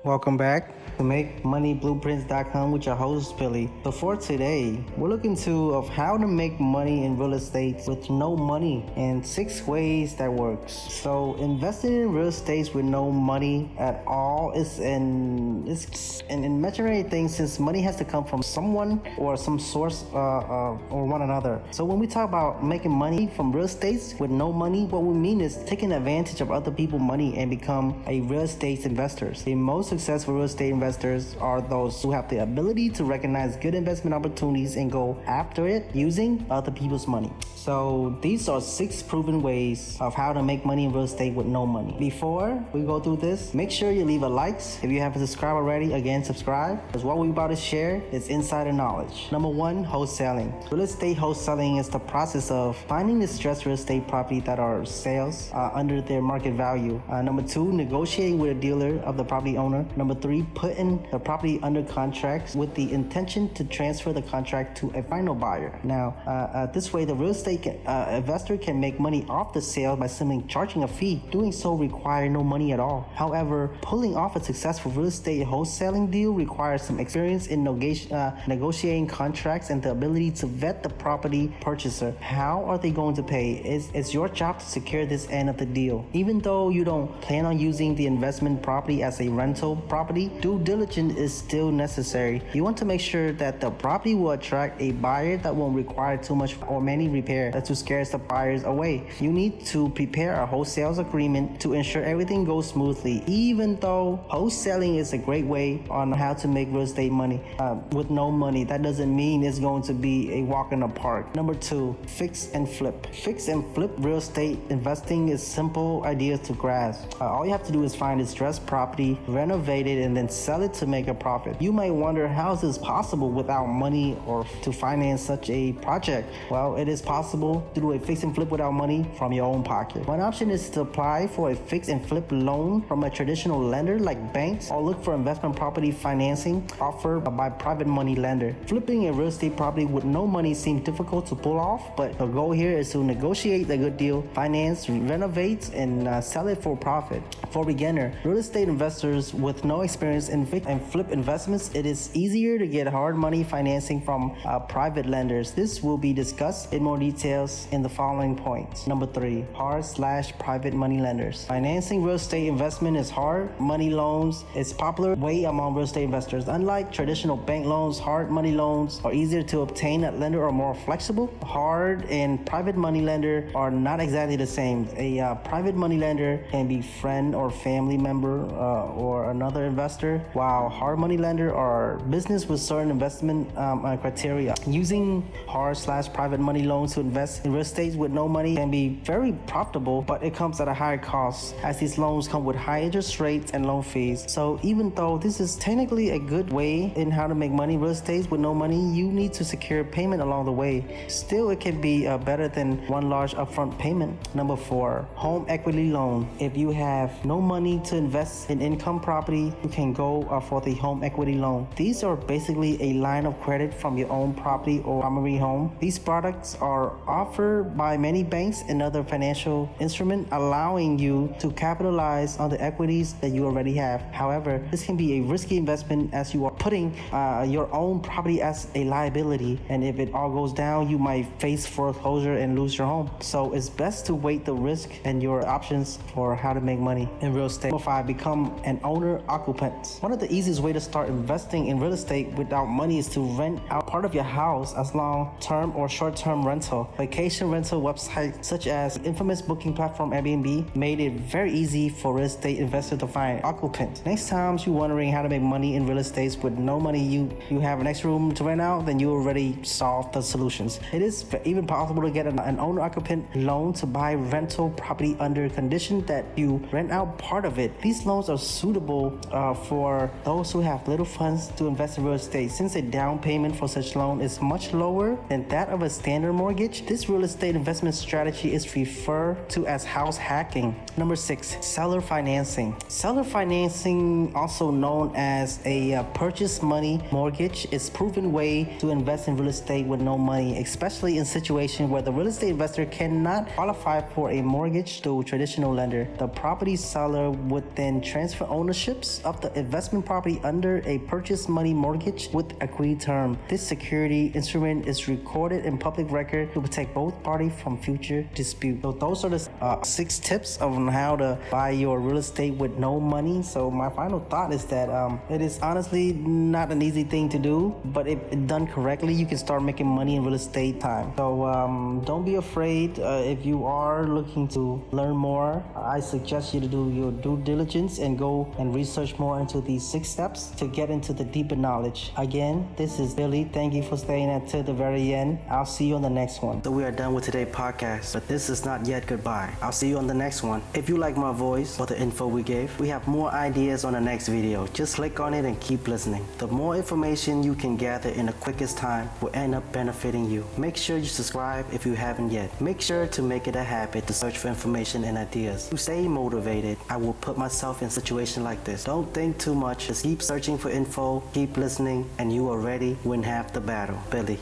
Welcome back to MakeMoneyBlueprints.com with your host Billy. So for today, we're looking of how to make money in real estate with no money and 6 ways that works. So investing in real estate with no money at all is an imaginary thing, since money has to come from someone or some source or one another. So when we talk about making money from real estate with no money, what we mean is taking advantage of other people's money and become a real estate investors. The most successful real estate investors are those who have the ability to recognize good investment opportunities and go after it using other people's money. So these are 6 proven ways of how to make money in real estate with no money. Before we go through this, make sure you leave a like. If you haven't subscribed already, again, subscribe, because what we're about to share is insider knowledge. Number 1, wholesaling. Real estate wholesaling is the process of finding distressed real estate property that are sales under their market value. Number 2, negotiating with a dealer of the property owner. Number 3, putting the property under contract with the intention to transfer the contract to a final buyer. Now, this way, the real estate investor can make money off the sale by simply charging a fee. Doing so requires no money at all. However, pulling off a successful real estate wholesaling deal requires some experience in negotiating contracts and the ability to vet the property purchaser. How are they going to pay? It's your job to secure this end of the deal. Even though you don't plan on using the investment property as a rental property, due diligence is still necessary. You want to make sure that the property will attract a buyer that won't require too much or many repairs to scare the buyers away. You need to prepare a wholesale agreement to ensure everything goes smoothly. Even though wholesaling is a great way on how to make real estate money with no money, that doesn't mean it's going to be a walk in the park. Number 2, fix and flip. Fix and flip real estate investing is simple ideas to grasp. All you have to do is find distressed property, renovate it, and then sell it to make a profit. You might wonder, how is this possible without money or to finance such a project? Well, it is possible to do a fix and flip without money from your own pocket. One option is to apply for a fix and flip loan from a traditional lender like banks, or look for investment property financing offered by private money lender. Flipping a real estate property with no money seems difficult to pull off, but the goal here is to negotiate a good deal, finance, renovate, and sell it for profit. For beginner real estate investors with no experience in fix and flip investments, it is easier to get hard money financing from private lenders. This will be discussed in more details in the following points. Number 3, hard/private money lenders. Financing real estate investment is hard money loans is popular way among real estate investors. Unlike traditional bank loans, hard money loans are easier to obtain at lender or more flexible. Hard and private money lender are not exactly the same. A private money lender can be friend or family member or another investor, while hard money lender are business with certain investment criteria. Using hard/private money loans to invest in real estate with no money can be very profitable, but it comes at a higher cost, as these loans come with high interest rates and loan fees. So even though this is technically a good way in how to make money in real estate with no money, you need to secure payment along the way. Still, it can be better than one large upfront payment. Number 4, home equity loan. If you have no money to invest in income property, you can go for the home equity loan. These are basically a line of credit from your own property or primary home. These products are offered by many banks and other financial instruments, allowing you to capitalize on the equities that you already have. However, this can be a risky investment, as you are putting your own property as a liability, and if it all goes down, you might face foreclosure and lose your home. So it's best to weigh the risk and your options for how to make money in real estate. Number 5, become an owner occupant. One of the easiest way to start investing in real estate without money is to rent out part of your house as long-term or short-term rental. Vacation rental websites such as infamous booking platform Airbnb made it very easy for real estate investors to find occupants. Next time you're wondering how to make money in real estate with no money, you have an extra room to rent out, then you already solved the solutions. It is even possible to get an owner occupant loan to buy rental property under condition that you rent out part of it. These loans are suitable for those who have little funds to invest in real estate. Since a down payment for such loan is much lower than that of a standard mortgage, this real estate investment strategy is referred to as house hacking. Number 6, seller financing. Seller financing, also known as a purchase money mortgage, is a proven way to invest in real estate with no money, especially in situations where the real estate investor cannot qualify for a mortgage through a traditional lender. The property seller would then transfer ownership ownerships of the investment property under a purchase money mortgage with agreed term. This security instrument is recorded in public record to protect both parties from future dispute. So those are the 6 tips on how to buy your real estate with no money. So my final thought is that it is honestly not an easy thing to do, but if done correctly, you can start making money in real estate time. So don't be afraid. If you are looking to learn more, I suggest you to do your due diligence and go and research more into these 6 steps to get into the deeper knowledge. Again, this is Billy. Thank you for staying until the very end. I'll see you on the next one. So we are done with today's podcast, but this is not yet goodbye. I'll see you on the next one. If you like my voice or the info we gave, we have more ideas on the next video. Just click on it and keep listening. The more information you can gather in the quickest time will end up benefiting you. Make sure you subscribe if you haven't yet. Make sure to make it a habit to search for information and ideas. To stay motivated, I will put myself in a situation like this. Don't think too much. Just keep searching for info, keep listening, and you already win half the battle. Billy.